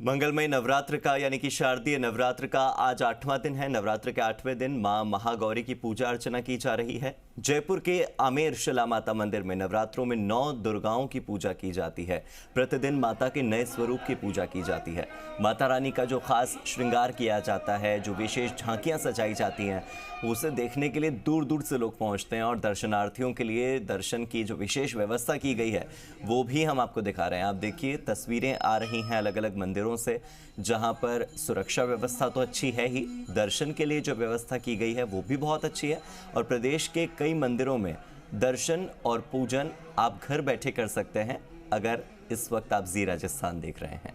मंगलमय नवरात्र का यानी कि शारदीय नवरात्र का आज 8वां दिन है। नवरात्र के 8वें दिन मां महागौरी की पूजा अर्चना की जा रही है। जयपुर के आमेर शिला माता मंदिर में नवरात्रों में 9 दुर्गाओं की पूजा की जाती है। प्रतिदिन माता के नए स्वरूप की पूजा की जाती है। माता रानी का जो खास श्रृंगार किया जाता है, जो विशेष झांकियां सजाई जाती हैं, उसे देखने के लिए दूर दूर से लोग पहुंचते हैं और दर्शनार्थियों के लिए दर्शन की जो विशेष व्यवस्था की गई है वो भी हम आपको दिखा रहे हैं। आप देखिए, तस्वीरें आ रही हैं अलग अलग मंदिरों से, जहां पर सुरक्षा व्यवस्था तो अच्छी है ही, दर्शन के लिए जो व्यवस्था की गई है वो भी बहुत अच्छी है। और प्रदेश के कई मंदिरों में दर्शन और पूजन आप घर बैठे कर सकते हैं अगर इस वक्त आप जी राजस्थान देख रहे हैं।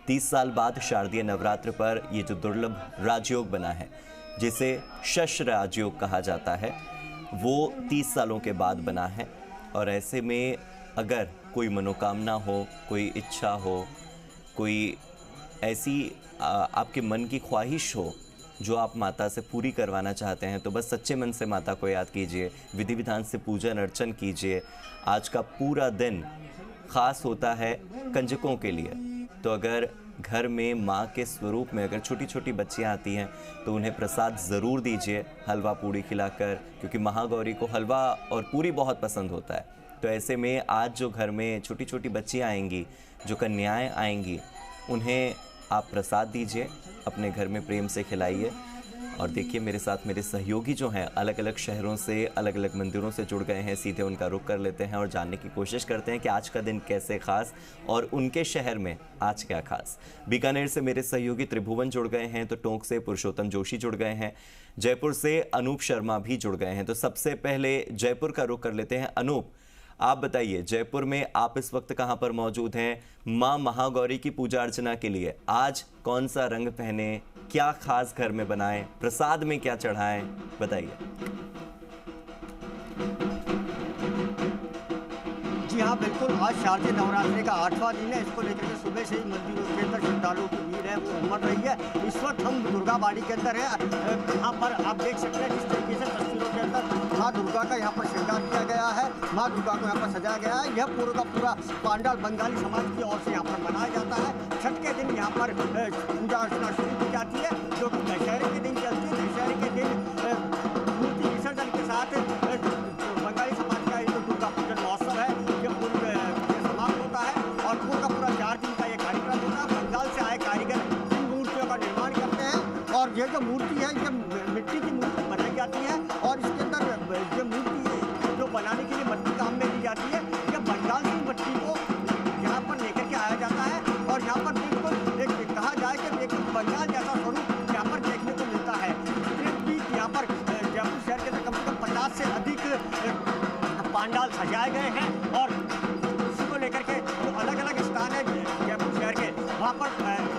30 साल बाद शारदीय नवरात्र पर ये जो दुर्लभ राजयोग बना है, जिसे शश राजयोग कहा जाता है, वो 30 सालों के बाद बना है। और ऐसे में अगर कोई मनोकामना हो, कोई इच्छा हो, कोई ऐसी आपके मन की ख्वाहिश हो जो आप माता से पूरी करवाना चाहते हैं, तो बस सच्चे मन से माता को याद कीजिए, विधि विधान से पूजन अर्चन कीजिए। आज का पूरा दिन खास होता है कंजकों के लिए। तो अगर घर में माँ के स्वरूप में अगर छोटी छोटी बच्चियाँ आती हैं तो उन्हें प्रसाद ज़रूर दीजिए, हलवा पूड़ी खिलाकर, क्योंकि महागौरी को हलवा और पूरी बहुत पसंद होता है। तो ऐसे में आज जो घर में छोटी छोटी बच्चियाँ आएंगी, जो कन्याएं आएंगी, उन्हें आप प्रसाद दीजिए, अपने घर में प्रेम से खिलाइए। और देखिए, मेरे साथ मेरे सहयोगी जो हैं अलग अलग शहरों से, अलग अलग मंदिरों से जुड़ गए हैं। सीधे उनका रुख कर लेते हैं और जानने की कोशिश करते हैं कि आज का दिन कैसे खास और उनके शहर में आज क्या खास। बीकानेर से मेरे सहयोगी त्रिभुवन जुड़ गए हैं, तो टोंक से पुरुषोत्तम जोशी जुड़ गए हैं, जयपुर से अनूप शर्मा भी जुड़ गए हैं। तो सबसे पहले जयपुर का रुख कर लेते हैं। अनूप, आप बताइए, जयपुर में आप इस वक्त कहां पर मौजूद हैं मां महागौरी की पूजा अर्चना के लिए? आज कौन सा रंग पहने, क्या खास घर में बनाएं, प्रसाद में क्या चढ़ाएं, बताइए। जी हाँ, बिल्कुल। आज शारदीय नवरात्रि का 8वां दिन है। इसको लेकर के सुबह से ही मंदिरों के अंदर श्रद्धालुओं की भीड़ है वो उमड़ रही है। इस वक्त हम दुर्गाबाड़ी के अंदर है। यहाँ पर आप देख सकते हैं जिस तरीके से तस्वीरों के अंदर माँ दुर्गा का यहाँ पर श्रृंगार किया गया है, माँ दुर्गा को यहाँ पर सजाया गया है। यह पूरा का पूरा पांडाल बंगाली समाज की ओर से यहाँ पर मनाया जाता है। छठ के दिन यहाँ पर पूजा अर्चना शुरू की जाती है, जो कि दशहरे के दिन चलती है। दशहरे के दिन मूर्ति विसर्जन के साथ बंगाली समाज का ये जो दुर्गा पूजन महोत्सव है ये समाप्त होता है। और पूरा का पूरा 4 दिन का ये कार्यक्रम होता है। बंगाल से आए कारीगर इन मूर्तियों का निर्माण करते हैं और ये जो मूर्ति है ये मिट्टी की मूर्ति बनाई जाती है। और इसके अंदर ये मूर्ति जो बनाने के लिए मट्टी काम में ली जाती है, ये बंगाल की मट्टी को यहाँ पर लेकर के आया जाता है। और यहाँ पर बिल्कुल एक कहा जाए कि एक बंगाल जैसा स्वरूप यहाँ पर देखने को मिलता है। यहाँ पर जयपुर शहर के अंदर कम से कम 50 से अधिक पांडाल सजाए गए हैं। और इसी को लेकर के जो अलग अलग स्थान है जयपुर शहर के, वहाँ पर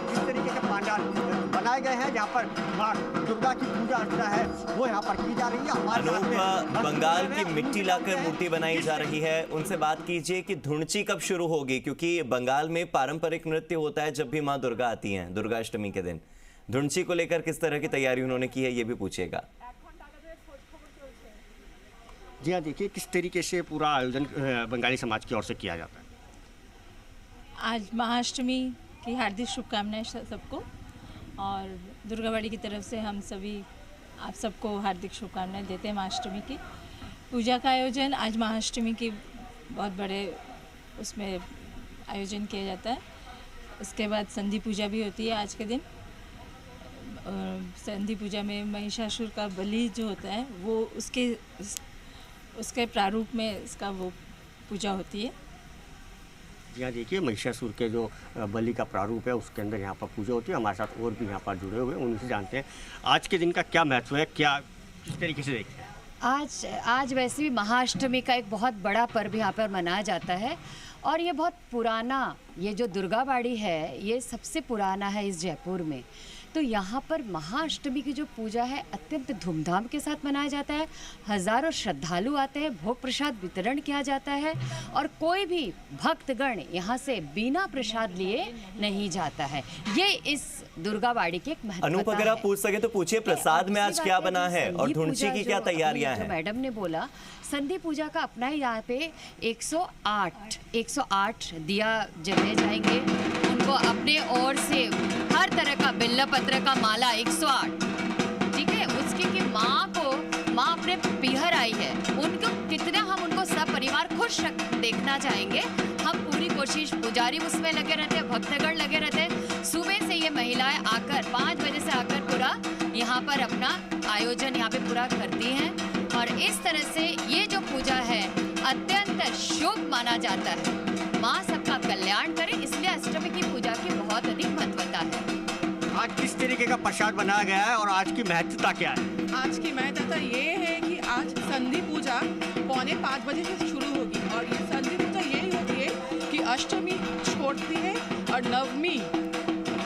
जिस तरीके के पांडाल बनाए गए हैं, जहाँ पर माँ दुर्गा की पूजा अर्चना है वो यहाँ पर की जा रही है। हमारे बंगाल की मिट्टी लाकर मूर्ति बनाई जा रही है। उनसे बात कीजिए कि धुंची कब शुरू होगी, क्योंकि बंगाल में पारंपरिक नृत्य होता है जब भी माँ दुर्गा आती हैं, दुर्गा अष्टमी के दिन। धुंची को लेकर किस तरह की तैयारी उन्होंने की है, ये भी पूछिएगा। जी हाँ, देखिए किस तरीके से पूरा आयोजन बंगाली समाज की ओर से किया जाता है। आज महाअष्टमी की हार्दिक शुभकामनाएं सबको, और दुर्गाबाड़ी की तरफ से हम सभी आप सबको हार्दिक शुभकामनाएं देते हैं महाअष्टमी की। पूजा का आयोजन आज महाअष्टमी की बहुत बड़े उसमें आयोजन किया जाता है। उसके बाद संधि पूजा भी होती है आज के दिन। संधि पूजा में महिषासुर का बलि जो होता है वो उसके प्रारूप में इसका वो पूजा होती है। जी हाँ, देखिए महिषासुर के जो बलि का प्रारूप है उसके अंदर यहाँ पर पूजा होती है। हमारे साथ और भी यहाँ पर जुड़े हुए हैं, उनसे जानते हैं आज के दिन का क्या महत्व है, क्या किस तरीके से देखते हैं। आज वैसे भी महाअष्टमी का एक बहुत बड़ा पर्व यहाँ पर मनाया जाता है। और ये बहुत पुराना, ये जो दुर्गाबाड़ी है ये सबसे पुराना है इस जयपुर में। तो यहाँ पर महाअष्टमी की जो पूजा है अत्यंत धूमधाम के साथ मनाया जाता है। हज़ारों श्रद्धालु आते हैं, भोग प्रसाद वितरण किया जाता है और कोई भी भक्तगण यहाँ से बिना प्रसाद लिए नहीं जाता है। ये इस दुर्गाबाड़ी की एक महत्वता है। अनूप, अगर आप पूछ सके तो पूछिए, प्रसाद में आज क्या बना है और धुंची की क्या तैयारियां हैं? मैडम ने बोला संधि पूजा का अपना ही यहाँ पे 108 दिया जलाए जाएंगे। उनको अपने ओर से हर तरह का बिल्व पत्र का माला 108, ठीक है, उसकी की माँ अपने पीहर आई है, उनको कितना हम उनको सब परिवार खुश देखना चाहेंगे। हम पूरी कोशिश, पुजारी उसमें लगे रहते हैं, भक्तगण लगे रहते हैं। सुबह से ये महिलाएं आकर 5 बजे से आकर पूरा यहाँ पर अपना आयोजन यहाँ पे पूरा करती हैं और इस तरह से ये जो पूजा है अत्यंत शुभ माना जाता है। माँ सबका कल्याण करे, इसलिए अष्टमी की पूजा की बहुत अधिक महत्वता है। आज किस तरीके का प्रसाद बनाया गया है और आज की महत्वता क्या है? आज की महत्वता ये है कि आज संधि पूजा 4:45 बजे से शुरू होगी और ये संधि पूजा यही होती है कि अष्टमी छोड़ती है और नवमी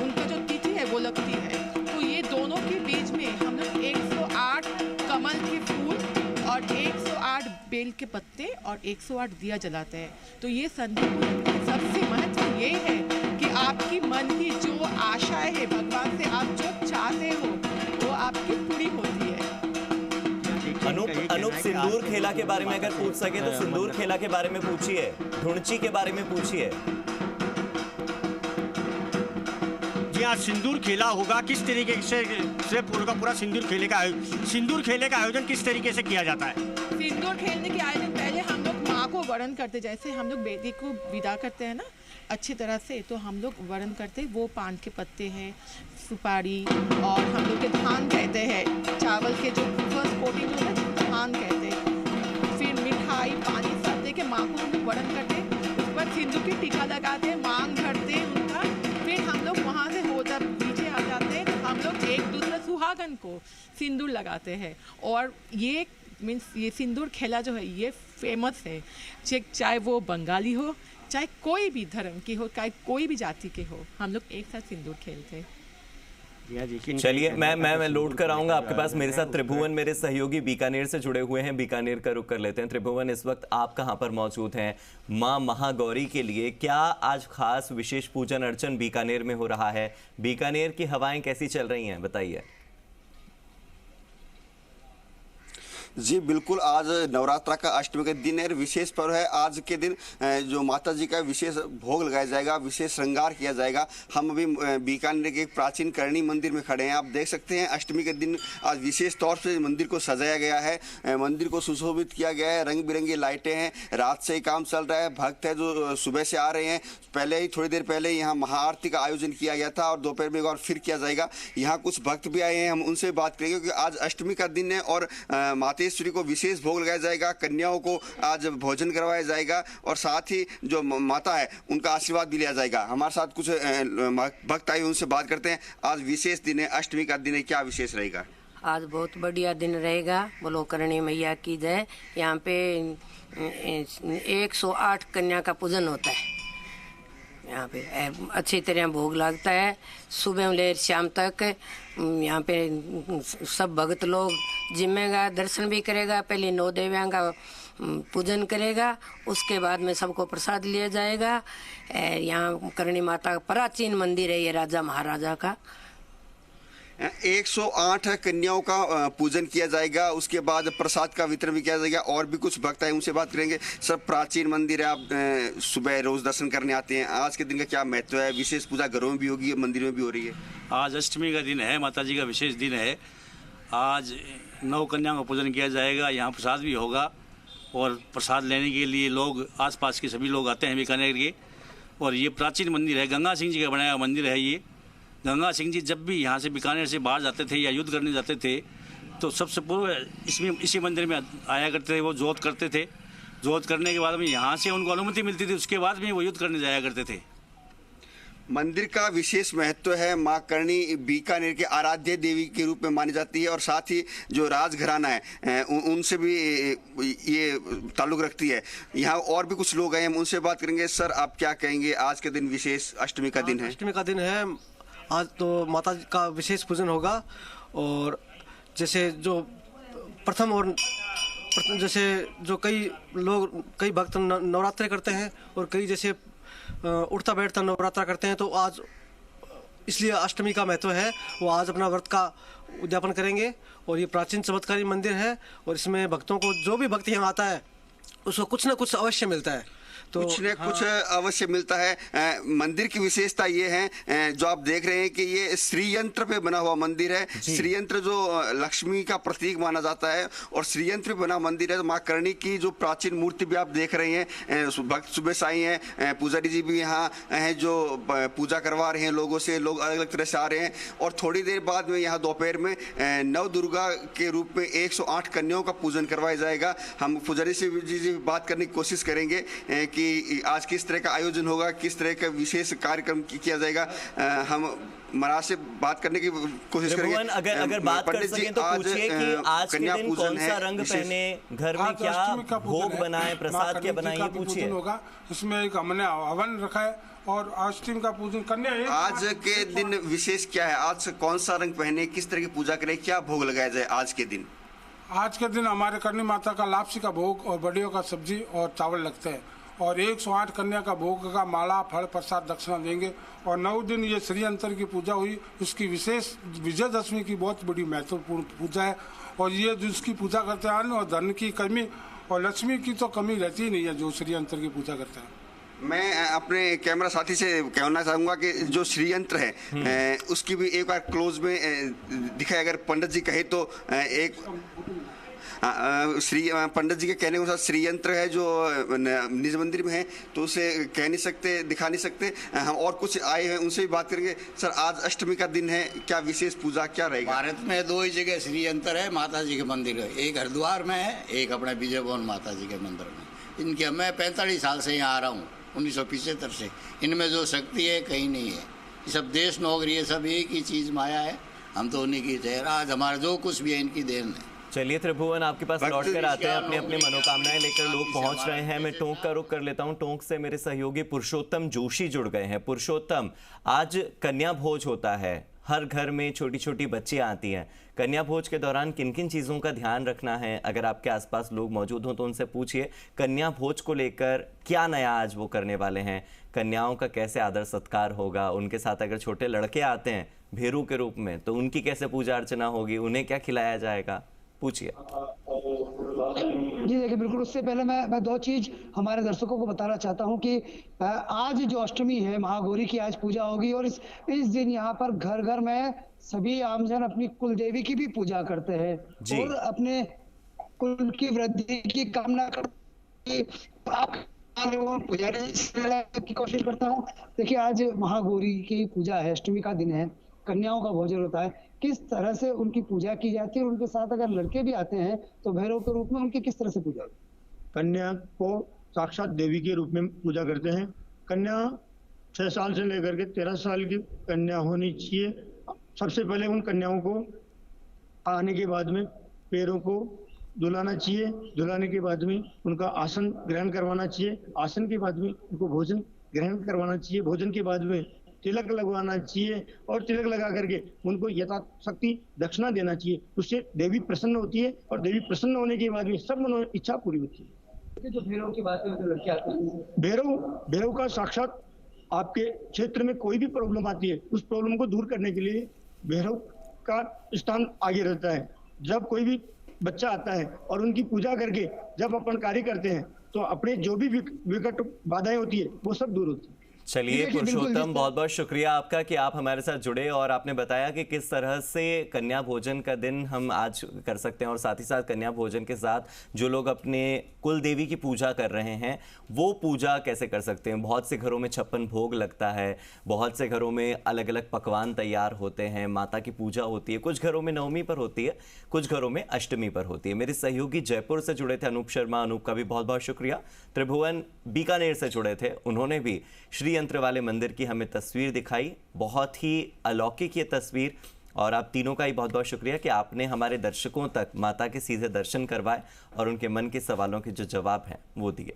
उनका जो तिथि है वो लगती है। तो ये दोनों के बीच में हम लोग 108 कमल के फूल और 108 बेल के पत्ते और 108 दिया जलाते हैं। तो ये संधि पूजा की सबसे महत्व ये है कि आपकी मन की जो आशाएं है, भगवान से आप जो चाहते हो वो आपकी पूरी होती है। अनूप सिंदूर खेला के बारे में अगर पूछ सके तो सिंदूर खेला के बारे में पूछिए, धुंची के बारे में पूछिए। जी हाँ, सिंदूर खेला होगा, किस तरीके से पूरा सिंदूर खेले का आयोजन किस तरीके से किया जाता है? सिंदूर खेलने के आयोजन पहले हम लोग माँ को वरण करते, जैसे हम लोग बेटी को विदा करते हैं ना अच्छी तरह से, तो हम लोग वरण करते, वो पान के पत्ते हैं, सुपारी और हम लोग के धान कहते हैं, चावल के जो फर्स्ट कोटिंग होता है धान कहते हैं, फिर मिठाई पानी सब दे के माँ को हम लोग वरण करते, उसके बाद सिंदूर की टीका लगाते हैं, मांग भरते उनका, फिर हम लोग वहाँ से होता नीचे आ जाते हैं, हम लोग एक दूसरे सुहागन को सिंदूर लगाते हैं। और ये मीन्स ये सिंदूर खेला जो है ये फेमस है, चाहे वो बंगाली हो, चाहे कोई भी धर्म की हो, चाहे कोई भी जाति के हो, हम लोग एक साथ सिंदूर खेलते हैं। चलिए मैं लौट कर आऊंगा आपके पास। मेरे साथ त्रिभुवन, मेरे सहयोगी बीकानेर से जुड़े हुए हैं, बीकानेर का रुख कर लेते हैं। त्रिभुवन, इस वक्त आप कहां पर मौजूद हैं? मां महागौरी के लिए क्या आज खास विशेष पूजन अर्चन बीकानेर में हो रहा है? बीकानेर की हवाएं कैसी चल रही हैं, बताइए। जी बिल्कुल, आज नवरात्रा का अष्टमी का दिन है, विशेष पर्व है। आज के दिन जो माता जी का विशेष भोग लगाया जाएगा, विशेष श्रृंगार किया जाएगा। हम अभी बीकानेर के एक प्राचीन करणी मंदिर में खड़े हैं। आप देख सकते हैं अष्टमी के दिन आज विशेष तौर से मंदिर को सजाया गया है, मंदिर को सुशोभित किया गया है, रंग बिरंगी लाइटें हैं, रात से ही काम चल रहा है। भक्त है जो सुबह से आ रहे हैं, पहले ही थोड़ी देर पहले यहाँ महाआरती का आयोजन किया गया था और दोपहर में एक बार फिर किया जाएगा। यहाँ कुछ भक्त भी आए हैं, हम उनसे बात करेंगे क्योंकि आज अष्टमी का दिन है और मातेश्वरी को विशेष भोग लगाया जाएगा, कन्याओं को आज भोजन करवाया जाएगा और साथ ही जो माता है उनका आशीर्वाद भी लिया जाएगा। हमारे साथ कुछ भक्त आए, उनसे बात करते हैं। आज विशेष दिन है, अष्टमी का दिन है, क्या विशेष रहेगा? आज बहुत बढ़िया दिन रहेगा, बोलो करणी मैया की जय। यहाँ पे 108 कन्या का पूजन होता है, यहाँ पे अच्छी तरह भोग लगता है। सुबह ले शाम तक यहाँ पे सब भक्त लोग जिम्मेगा, दर्शन भी करेगा, पहले 9 देवियों का पूजन करेगा, उसके बाद में सबको प्रसाद लिया जाएगा। यहाँ करणी माता का प्राचीन मंदिर है, ये राजा महाराजा का। 108 कन्याओं का पूजन किया जाएगा, उसके बाद प्रसाद का वितरण भी किया जाएगा। और भी कुछ भक्त हैं, उनसे बात करेंगे। सब प्राचीन मंदिर है, आप सुबह रोज दर्शन करने आते हैं। आज के दिन का क्या महत्व है? विशेष पूजा घरों में भी होगी, मंदिर में भी हो रही है। आज अष्टमी का दिन है, माता जी का विशेष दिन है। आज 9 कन्याओं का पूजन किया जाएगा, यहाँ प्रसाद भी होगा और प्रसाद लेने के लिए लोग आसपास के सभी लोग आते हैं बीकानेर के। और ये प्राचीन मंदिर है, गंगा सिंह जी का बनाया मंदिर है। ये गंगा सिंह जी जब भी यहाँ से बीकानेर से बाहर जाते थे या युद्ध करने जाते थे तो सबसे पूर्व इसी मंदिर में आया करते थे, वो जोत करते थे। जोत करने के बाद में यहाँ से उनको अनुमति मिलती थी, उसके बाद में वो युद्ध करने जाया करते थे। मंदिर का विशेष महत्व है। माँ करणी बीकानेर के आराध्य देवी के रूप में मानी जाती है और साथ ही जो राजघराना है उनसे भी ये ताल्लुक रखती है। यहाँ और भी कुछ लोग हैं, हम उनसे बात करेंगे। सर, आप क्या कहेंगे? आज के दिन विशेष अष्टमी का दिन है। अष्टमी का दिन है, आज तो माता जी का विशेष पूजन होगा। और जैसे जो प्रथम और जैसे जो कई भक्त नवरात्रि करते हैं और कई जैसे उठता बैठता नवरात्रा करते हैं, तो आज इसलिए अष्टमी का महत्व है। वो आज अपना व्रत का उद्यापन करेंगे। और ये प्राचीन चमत्कारी मंदिर है और इसमें भक्तों को, जो भी भक्त यहाँ आता है उसको कुछ ना कुछ अवश्य मिलता है। तो कुछ न कुछ अवश्य मिलता है। मंदिर की विशेषता ये है, जो आप देख रहे हैं कि ये श्रीयंत्र पे बना हुआ मंदिर है। श्रीयंत्र जो लक्ष्मी का प्रतीक माना जाता है और श्रीयंत्र पे बना मंदिर है। तो माँ करणी की जो प्राचीन मूर्ति भी आप देख रहे हैं, भक्त सुबह से आई हैं, पुजारी जी भी यहाँ हैं जो पूजा करवा रहे हैं लोगों से। लोग अलग अलग तरह से आ रहे हैं और थोड़ी देर बाद में यहाँ दोपहर में नव दुर्गा के रूप में 108 कन्याओं का पूजन करवाया जाएगा। हम पुजारी जी बात करने की कोशिश करेंगे कि आज किस तरह का आयोजन होगा, किस तरह का विशेष कार्यक्रम किया जाएगा। हम महाराज से बात करने की कोशिश करेंगे। अगर बात कर सकें तो पूछिए कि आज के दिन कौन सा रंग पहने, घर में क्या भोग बनाए, प्रसाद क्या बनाए, ये पूछिए। होगा इसमें एक हमने हवन रखा है और अष्टमी का पूजन करने। आज के दिन विशेष क्या है? आज कौन सा रंग पहने, किस तरह की पूजा करें, क्या भोग लगाया जाए आज के दिन? आज के दिन हमारे करणी माता का लापसी का भोग और बड़ियों का सब्जी और चावल लगते हैं और 108 कन्या का भोग का माला फल प्रसाद दक्षिणा देंगे। और 9 दिन ये श्रीयंत्र की पूजा हुई, उसकी विशेष विजयदशमी की बहुत बड़ी महत्वपूर्ण पूजा है। और ये जिसकी पूजा करते हैं और धन की कमी और लक्ष्मी की तो कमी रहती ही नहीं है जो श्रीयंत्र की पूजा करते हैं। मैं अपने कैमरा साथी से कहना चाहूंगा कि जो श्रीयंत्र है उसकी भी एक बार क्लोज में दिखाए। अगर पंडित जी कहे तो एक पंडित जी के कहने के अनुसार श्रीयंत्र है जो निज मंदिर में है, तो उसे कह नहीं सकते, दिखा नहीं सकते। हम और कुछ आए हैं उनसे भी बात करेंगे। सर, आज अष्टमी का दिन है, क्या विशेष पूजा क्या रहेगा? भारत में 2 ही जगह श्रीयंत्र है माता जी के मंदिर है, एक हरिद्वार में है, एक अपने विजय भवन माता जी के मंदिर में। इनके मैं 45 साल से यहाँ आ रहा हूँ, 1975 से। इनमें जो शक्ति है कहीं नहीं है। ये सब देश नौकरी है, सब एक ही चीज़ माया है। हम तो उन्हीं की देन, आज हमारा जो कुछ भी है इनकी देन है। चलिए त्रिभुवन, आपके पास लौट कर आते हैं। अपनी अपनी मनोकामनाएं लेकर लोग पहुंच रहे हैं। मैं टोंक का रुख कर लेता हूं। टोंक से मेरे सहयोगी पुरुषोत्तम जोशी जुड़ गए हैं। पुरुषोत्तम, आज कन्या भोज होता है, हर घर में छोटी छोटी बच्चियां आती हैं। कन्या भोज के दौरान किन किन चीज़ों का ध्यान रखना है? अगर आपके आसपास लोग मौजूद हों तो उनसे पूछिए। कन्या भोज को लेकर क्या नया आज वो करने वाले हैं? कन्याओं का कैसे आदर सत्कार होगा? उनके साथ अगर छोटे लड़के आते हैं भेरू के रूप में तो उनकी कैसे पूजा अर्चना होगी? उन्हें क्या खिलाया जाएगा? पूछिए। जी देखिए, बिल्कुल। उससे पहले मैं 2 चीज हमारे दर्शकों को बताना चाहता हूं कि आज जो अष्टमी है, महागौरी की आज पूजा होगी और इस दिन यहाँ पर घर घर में सभी आमजन अपनी कुल देवी की भी पूजा करते हैं और अपने कुल की वृद्धि की कामना करते हैं। आप पुजारी की कोशिश करता हूँ। देखिए, आज महागौरी की पूजा है, अष्टमी का दिन है, कन्याओं का भोजन होता है। किस तरह से उनकी पूजा की जाती है और उनके साथ अगर लड़के भी आते हैं तो भैरव के रूप में उनकी किस तरह से पूजा? कन्या को साक्षात देवी के रूप में पूजा करते हैं। कन्या 6 साल से लेकर के 13 साल की कन्या होनी चाहिए। सबसे पहले उन कन्याओं को आने के बाद में पैरों को धुलाना चाहिए। धुलाने के बाद में उनका आसन ग्रहण करवाना चाहिए। आसन के बाद में उनको भोजन ग्रहण करवाना चाहिए। भोजन के बाद में तिलक लगवाना चाहिए और तिलक लगा करके उनको यथाशक्ति दक्षिणा देना चाहिए। उससे देवी प्रसन्न होती है और देवी प्रसन्न होने के बाद में सब मनो इच्छा पूरी होती है। जो भैरव की बात है, लड़के आते हैं, भैरव का साक्षात आपके क्षेत्र में कोई भी प्रॉब्लम आती है, उस प्रॉब्लम को दूर करने के लिए भैरव का स्थान आगे रहता है। जब कोई भी बच्चा आता है और उनकी पूजा करके जब अपन कार्य करते हैं तो अपने जो भी विकट बाधाएं होती है वो सब दूर होती है। चलिए पुरुषोत्तम, बहुत बहुत शुक्रिया आपका कि आप हमारे साथ जुड़े और आपने बताया कि किस तरह से कन्या भोजन का दिन हम आज कर सकते हैं और साथ ही साथ कन्या भोजन के साथ जो लोग अपने कुल देवी की पूजा कर रहे हैं वो पूजा कैसे कर सकते हैं। बहुत से घरों में 56 भोग लगता है, बहुत से घरों में अलग अलग पकवान तैयार होते हैं, माता की पूजा होती है, कुछ घरों में नवमी पर होती है, कुछ घरों में अष्टमी पर होती है। मेरे सहयोगी जयपुर से जुड़े थे अनूप शर्मा, अनूप का भी बहुत बहुत शुक्रिया। त्रिभुवन बीकानेर से जुड़े थे, उन्होंने भी श्रीयंत्र वाले मंदिर की हमें तस्वीर दिखाई, बहुत ही अलौकिक ये तस्वीर। और आप तीनों का ही बहुत बहुत शुक्रिया कि आपने हमारे दर्शकों तक माता के सीधे दर्शन करवाए और उनके मन के सवालों के जो जवाब हैं वो दिए।